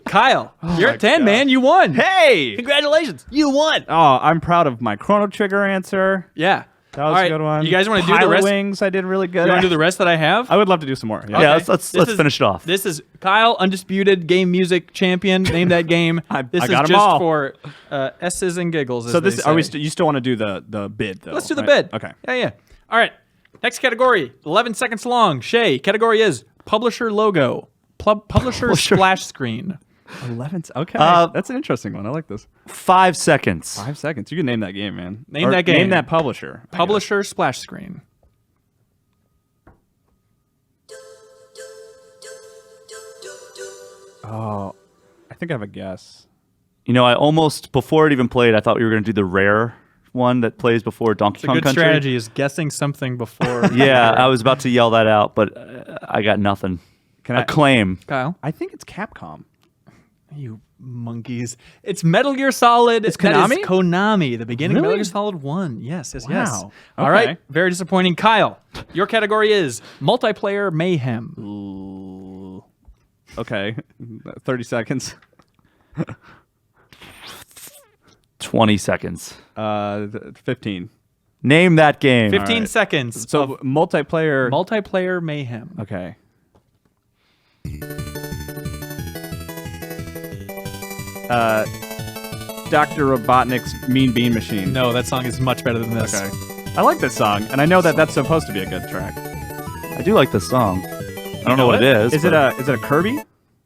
[SPEAKER 1] Kyle, you're
[SPEAKER 2] my
[SPEAKER 1] at 10,
[SPEAKER 2] God.
[SPEAKER 1] man. You won.
[SPEAKER 2] Hey!
[SPEAKER 1] Congratulations. You won.
[SPEAKER 2] Oh, I'm proud of my Chrono Trigger answer.
[SPEAKER 1] Yeah.
[SPEAKER 2] That was
[SPEAKER 1] All right,
[SPEAKER 2] a good one.
[SPEAKER 1] You guys want to do the
[SPEAKER 2] Pilot
[SPEAKER 1] rest?
[SPEAKER 2] Wings, I did really good.
[SPEAKER 1] You want to do the rest that I have?
[SPEAKER 2] I would love to do some more. Yeah.
[SPEAKER 3] Yeah,
[SPEAKER 1] Okay.
[SPEAKER 3] let's
[SPEAKER 1] This is-
[SPEAKER 3] finish it off.
[SPEAKER 1] This is Kyle, undisputed game music champion. Name that game. This
[SPEAKER 2] I
[SPEAKER 1] is
[SPEAKER 2] got 'em
[SPEAKER 1] just
[SPEAKER 2] all.
[SPEAKER 1] for S's and giggles. As
[SPEAKER 2] So this
[SPEAKER 1] they
[SPEAKER 2] are we?
[SPEAKER 1] say.
[SPEAKER 2] You still want to do the bid though?
[SPEAKER 1] Let's do the
[SPEAKER 2] right?
[SPEAKER 1] bid.
[SPEAKER 2] Okay.
[SPEAKER 1] Yeah. All right. Next category, 11 seconds long. Shea, category is publisher logo, publisher splash screen.
[SPEAKER 2] 11. Okay.
[SPEAKER 3] Uh,
[SPEAKER 2] That's an interesting one. I like this.
[SPEAKER 3] 5 seconds.
[SPEAKER 2] 5 seconds. You can name that game, man.
[SPEAKER 1] Name
[SPEAKER 2] Or
[SPEAKER 1] that game.
[SPEAKER 2] Name that publisher. I guess.
[SPEAKER 1] Publisher splash screen.
[SPEAKER 2] Oh, I think I have a guess.
[SPEAKER 3] You know, I almost, before it even played, I thought we were going to do the rare one that plays before Donkey Kong
[SPEAKER 1] good
[SPEAKER 3] Country.
[SPEAKER 1] strategy is guessing something before.
[SPEAKER 3] Yeah, I was about to yell that out, but I got nothing.
[SPEAKER 2] Can I
[SPEAKER 3] Acclaim.
[SPEAKER 1] Kyle,
[SPEAKER 2] I think it's Capcom.
[SPEAKER 1] you monkeys. It's Metal Gear Solid.
[SPEAKER 2] It's
[SPEAKER 1] That
[SPEAKER 2] Konami?
[SPEAKER 1] is Konami, the beginning of
[SPEAKER 2] Really?
[SPEAKER 1] Metal Gear Solid 1. Yes.
[SPEAKER 2] Wow.
[SPEAKER 1] All right.
[SPEAKER 2] Okay.
[SPEAKER 1] Very disappointing. Kyle, your category is multiplayer mayhem.
[SPEAKER 2] Ooh. Okay. 30 seconds.
[SPEAKER 3] 20 seconds.
[SPEAKER 2] 15.
[SPEAKER 3] Name that game.
[SPEAKER 1] 15
[SPEAKER 2] right.
[SPEAKER 1] seconds.
[SPEAKER 2] So
[SPEAKER 1] of
[SPEAKER 2] multiplayer.
[SPEAKER 1] multiplayer mayhem.
[SPEAKER 2] Okay. Dr. Robotnik's Mean Bean Machine.
[SPEAKER 1] No, that song is much better than this.
[SPEAKER 2] Okay. I like this song, and I know that that's supposed to be a good track.
[SPEAKER 3] I do like this song. I don't know what it is.
[SPEAKER 2] Is it
[SPEAKER 3] but
[SPEAKER 2] a Kirby?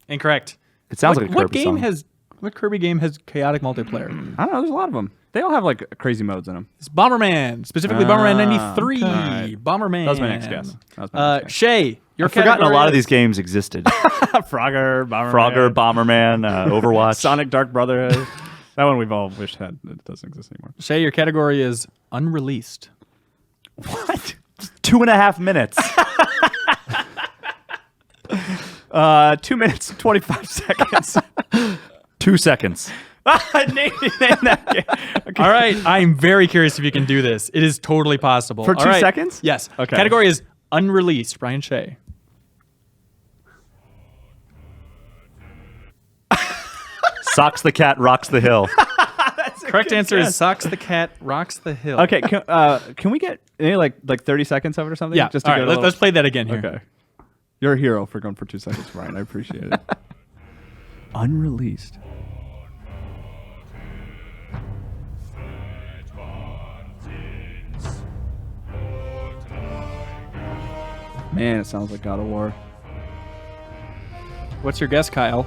[SPEAKER 1] Incorrect.
[SPEAKER 3] It sounds like a
[SPEAKER 1] What
[SPEAKER 3] Kirby
[SPEAKER 1] game
[SPEAKER 3] song.
[SPEAKER 1] what Kirby game has chaotic multiplayer?
[SPEAKER 2] I don't know. There's a lot of them. They all have like crazy modes in them.
[SPEAKER 1] It's Bomberman, specifically Bomberman 93.
[SPEAKER 2] okay.
[SPEAKER 1] Bomberman.
[SPEAKER 2] That was my next guess. That was my next guess.
[SPEAKER 1] Shay, your
[SPEAKER 3] I've forgotten a
[SPEAKER 1] category
[SPEAKER 3] lot of
[SPEAKER 1] is-
[SPEAKER 3] these games existed.
[SPEAKER 2] Frogger, Bomberman.
[SPEAKER 3] Frogger, Bomberman, Overwatch.
[SPEAKER 2] Sonic Dark Brotherhood. That one we've all wished had. It doesn't exist anymore.
[SPEAKER 1] Shay, your category is unreleased.
[SPEAKER 3] What? 2.5 minutes.
[SPEAKER 2] 2 minutes, 25 seconds.
[SPEAKER 3] 2 seconds.
[SPEAKER 2] name that game. Okay.
[SPEAKER 1] All right, I'm very curious if you can do this. It is totally possible.
[SPEAKER 2] For
[SPEAKER 1] All
[SPEAKER 2] 2
[SPEAKER 1] right.
[SPEAKER 2] seconds?
[SPEAKER 1] Yes.
[SPEAKER 2] Okay.
[SPEAKER 1] Category is unreleased. Brian Shay.
[SPEAKER 3] Socks the cat, rocks the hill.
[SPEAKER 1] Correct answer
[SPEAKER 2] guess.
[SPEAKER 1] is Socks the Cat Rocks the Hill.
[SPEAKER 2] Okay, can we get maybe like 30 seconds of it or something?
[SPEAKER 1] Yeah.
[SPEAKER 2] Just to
[SPEAKER 1] All
[SPEAKER 2] get
[SPEAKER 1] right,
[SPEAKER 2] a little...
[SPEAKER 1] let's play that again here.
[SPEAKER 2] Okay. You're a hero for going for 2 seconds, Brian. I appreciate it. Unreleased. Man, it sounds like God of War.
[SPEAKER 1] What's your guess, Kyle?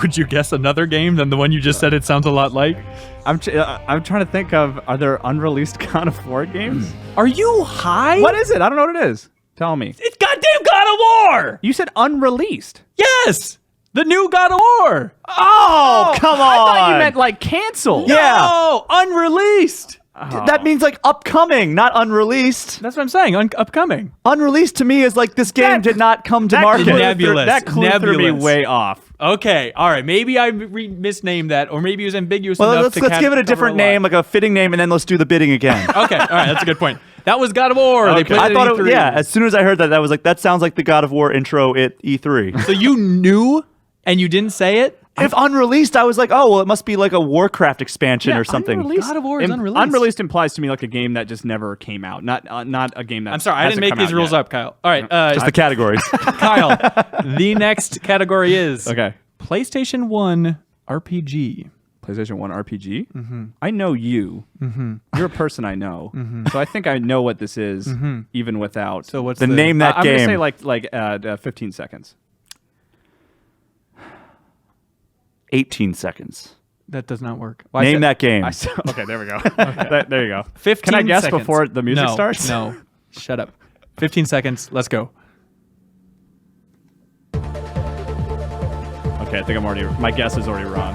[SPEAKER 1] Would you guess another game than the one you just said it sounds a lot like?
[SPEAKER 2] I'm trying to think of, are there unreleased God of War games?
[SPEAKER 1] Are you high?
[SPEAKER 2] What is it? I don't know what it is. Tell me.
[SPEAKER 1] It's goddamn God of War!
[SPEAKER 2] You said unreleased.
[SPEAKER 1] Yes! The new God of War!
[SPEAKER 3] Oh, come on.
[SPEAKER 2] I thought you meant like canceled.
[SPEAKER 3] Yeah.
[SPEAKER 1] No! Unreleased!
[SPEAKER 3] That means like upcoming, not unreleased.
[SPEAKER 1] That's what I'm saying. Upcoming.
[SPEAKER 3] Unreleased to me is like this game did not come to market.
[SPEAKER 1] Nebulous.
[SPEAKER 2] That clue threw me
[SPEAKER 1] Nebulous.
[SPEAKER 2] way off.
[SPEAKER 1] Okay, all right. Maybe I misnamed that, or maybe it was ambiguous
[SPEAKER 3] Well,
[SPEAKER 1] enough
[SPEAKER 3] let's give it a different name, like a fitting name, and then let's do the bidding again.
[SPEAKER 1] Okay, all right. That's a good point. That was God of War. They
[SPEAKER 2] Okay.
[SPEAKER 1] played
[SPEAKER 3] I
[SPEAKER 1] it
[SPEAKER 3] thought
[SPEAKER 1] at
[SPEAKER 3] it,
[SPEAKER 1] E3.
[SPEAKER 3] yeah. As soon as I heard that, that was like that sounds like the God of War intro at E3.
[SPEAKER 1] So you knew and you didn't say it?
[SPEAKER 3] If unreleased, I was like, oh well, it must be like a Warcraft expansion or something.
[SPEAKER 1] God of War is unreleased.
[SPEAKER 2] Unreleased implies to me like a game that just never came out, not a game that.
[SPEAKER 1] I'm sorry, I didn't make these rules up, Kyle. All right,
[SPEAKER 3] Just the categories.
[SPEAKER 1] Kyle. The next category is
[SPEAKER 2] Okay.
[SPEAKER 1] PlayStation 1 RPG.
[SPEAKER 2] PlayStation 1 RPG. Mm-hmm. I know you. Mm-hmm. You're a person I know, so I think I know what this is, even without.
[SPEAKER 1] So what's
[SPEAKER 3] the name that
[SPEAKER 2] I'm
[SPEAKER 3] game.
[SPEAKER 2] gonna say 15 seconds.
[SPEAKER 3] 18 seconds.
[SPEAKER 1] That does not work.
[SPEAKER 2] Well,
[SPEAKER 3] Name that game.
[SPEAKER 2] Okay, there we go. There you go.
[SPEAKER 1] 15
[SPEAKER 2] Can I guess
[SPEAKER 1] seconds.
[SPEAKER 2] before the music
[SPEAKER 1] No,
[SPEAKER 2] starts?
[SPEAKER 1] No. Shut up. 15 seconds. Let's go.
[SPEAKER 2] Okay, I think my guess is already wrong.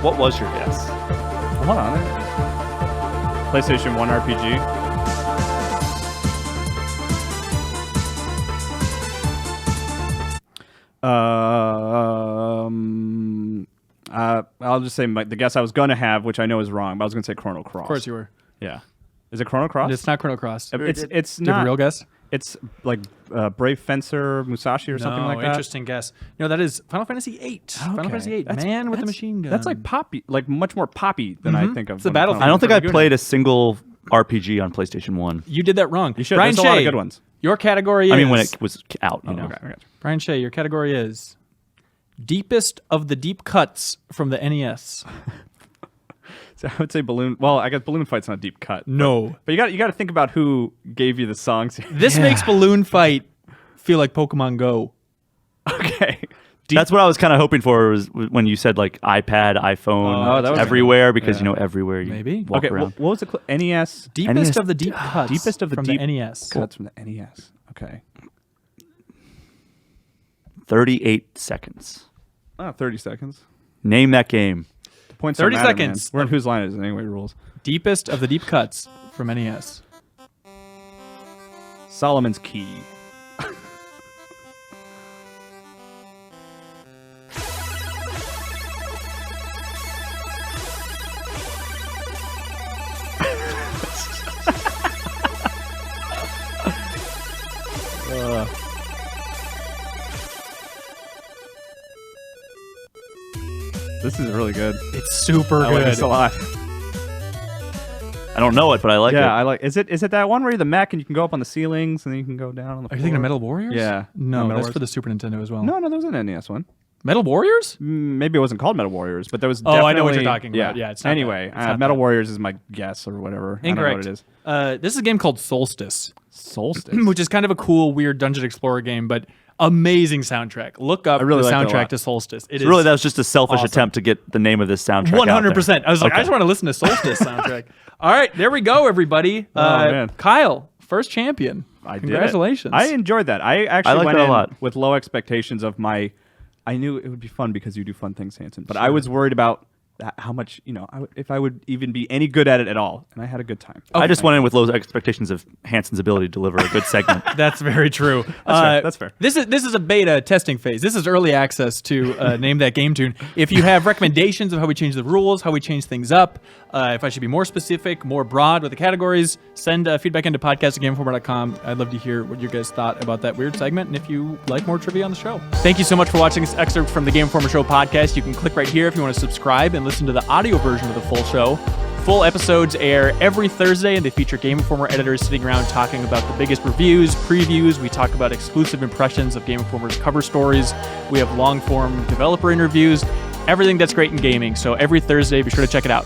[SPEAKER 3] What was your guess?
[SPEAKER 2] Hold on. PlayStation 1 RPG. I'll just say the guess I was gonna have, which I know is wrong, but I was gonna say Chrono Cross.
[SPEAKER 1] Of course you were.
[SPEAKER 2] Yeah. Is it Chrono Cross?
[SPEAKER 1] It's not Chrono Cross.
[SPEAKER 2] It's
[SPEAKER 1] Do you have
[SPEAKER 2] not
[SPEAKER 1] a real guess?
[SPEAKER 2] It's like Brave Fencer Musashi or something like that.
[SPEAKER 1] Interesting guess. No, that is Final Fantasy VIII. Final
[SPEAKER 2] Okay.
[SPEAKER 1] Fantasy VIII.
[SPEAKER 2] That's-
[SPEAKER 1] Man with the
[SPEAKER 2] that's-
[SPEAKER 1] machine gun.
[SPEAKER 2] That's like poppy, like much more poppy than I think of.
[SPEAKER 1] It's the
[SPEAKER 2] when it
[SPEAKER 1] Battlefield.
[SPEAKER 2] comes-
[SPEAKER 3] I don't think I
[SPEAKER 1] Laguna.
[SPEAKER 3] played a single RPG on PlayStation 1.
[SPEAKER 1] You did that wrong.
[SPEAKER 2] You should.
[SPEAKER 1] Brian
[SPEAKER 2] There's a lot of
[SPEAKER 1] Shea,
[SPEAKER 2] good ones.
[SPEAKER 1] Your category is.
[SPEAKER 3] I mean, when it was out, you know.
[SPEAKER 2] Okay, I got you.
[SPEAKER 1] Brian Shea, your category is deepest of the deep cuts from the NES.
[SPEAKER 2] So I would say Balloon. Well, I guess Balloon Fight's not a deep cut.
[SPEAKER 1] No.
[SPEAKER 2] But you got to think about who gave you the songs.
[SPEAKER 1] This makes Balloon Fight feel like Pokemon Go.
[SPEAKER 2] Okay.
[SPEAKER 3] That's what I was kind of hoping for was when you said like iPad, iPhone,
[SPEAKER 2] that was
[SPEAKER 3] everywhere because you know everywhere you
[SPEAKER 1] Maybe.
[SPEAKER 3] walk
[SPEAKER 2] Okay.
[SPEAKER 3] around.
[SPEAKER 2] What was the NES?
[SPEAKER 1] Deepest
[SPEAKER 3] NES
[SPEAKER 1] of the deep cuts.
[SPEAKER 2] Deepest of the
[SPEAKER 1] from
[SPEAKER 2] deep
[SPEAKER 1] the NES.
[SPEAKER 2] cuts from the NES. Okay.
[SPEAKER 3] 38 seconds.
[SPEAKER 2] 30 seconds.
[SPEAKER 3] Name that game.
[SPEAKER 2] The points
[SPEAKER 1] 30
[SPEAKER 2] don't matter,
[SPEAKER 1] seconds.
[SPEAKER 2] Man. We're in whose line is it anyway? Rules.
[SPEAKER 1] Deepest of the deep cuts from NES.
[SPEAKER 2] Solomon's Key. This is really good.
[SPEAKER 1] It's super
[SPEAKER 2] I
[SPEAKER 1] good.
[SPEAKER 2] like this a lot.
[SPEAKER 3] I don't know it, but I like it.
[SPEAKER 2] Yeah, I like. Is it that one where you're the mech and you can go up on the ceilings and then you can go down on the
[SPEAKER 1] Are you
[SPEAKER 2] floor?
[SPEAKER 1] thinking of Metal Warriors?
[SPEAKER 2] Yeah.
[SPEAKER 1] No,
[SPEAKER 2] Metal
[SPEAKER 1] that's
[SPEAKER 2] Warriors.
[SPEAKER 1] for the Super Nintendo as well.
[SPEAKER 2] No, there was an NES one.
[SPEAKER 1] Metal Warriors?
[SPEAKER 2] Maybe it wasn't called Metal Warriors, but there was.
[SPEAKER 1] Oh, I know what you're
[SPEAKER 2] definitely-
[SPEAKER 1] talking about. Yeah, it's not
[SPEAKER 2] anyway,
[SPEAKER 1] that. It's not
[SPEAKER 2] Metal
[SPEAKER 1] that.
[SPEAKER 2] Warriors is my guess or whatever.
[SPEAKER 1] Incorrect.
[SPEAKER 2] I don't know what it is.
[SPEAKER 1] This is a game called Solstice,
[SPEAKER 2] Solstice.
[SPEAKER 1] which is kind of a cool, weird dungeon explorer game, but amazing soundtrack. Look up
[SPEAKER 2] really
[SPEAKER 1] the
[SPEAKER 2] liked it a
[SPEAKER 1] soundtrack
[SPEAKER 2] lot.
[SPEAKER 1] to Solstice. It is
[SPEAKER 3] Really, that was just a selfish
[SPEAKER 1] awesome.
[SPEAKER 3] attempt to get the name of this soundtrack.
[SPEAKER 1] 100%. I was like,
[SPEAKER 3] Okay.
[SPEAKER 1] I just want to listen to Solstice soundtrack. All right, there we go, everybody.
[SPEAKER 2] Man.
[SPEAKER 1] Kyle, first champion.
[SPEAKER 2] I did it.
[SPEAKER 1] Congratulations.
[SPEAKER 2] I enjoyed that. I actually
[SPEAKER 3] liked
[SPEAKER 2] went
[SPEAKER 3] it a
[SPEAKER 2] in
[SPEAKER 3] lot.
[SPEAKER 2] with low expectations of my. I knew it would be fun because you do fun things, Hanson. But I was worried about how much, if I would even be any good at it at all. And I had a good time.
[SPEAKER 3] I just went in with low expectations of Hanson's ability to deliver a good segment.
[SPEAKER 1] That's very true.
[SPEAKER 2] That's fair.
[SPEAKER 1] This is a beta testing phase. This is early access to Name That Game Tune. If you have recommendations of how we change the rules, how we change things up, if I should be more specific, more broad with the categories, send feedback into podcast@gameinformer.com. I'd love to hear what you guys thought about that weird segment and if you like more trivia on the show. Thank you so much for watching this excerpt from the Game Informer Show podcast. You can click right here if you want to subscribe and listen to the audio version of the full show. Full episodes air every Thursday, and they feature Game Informer editors sitting around talking about the biggest reviews, previews. We talk about exclusive impressions of Game Informer's cover stories. We have long-form developer interviews, everything that's great in gaming. So every Thursday, be sure to check it out.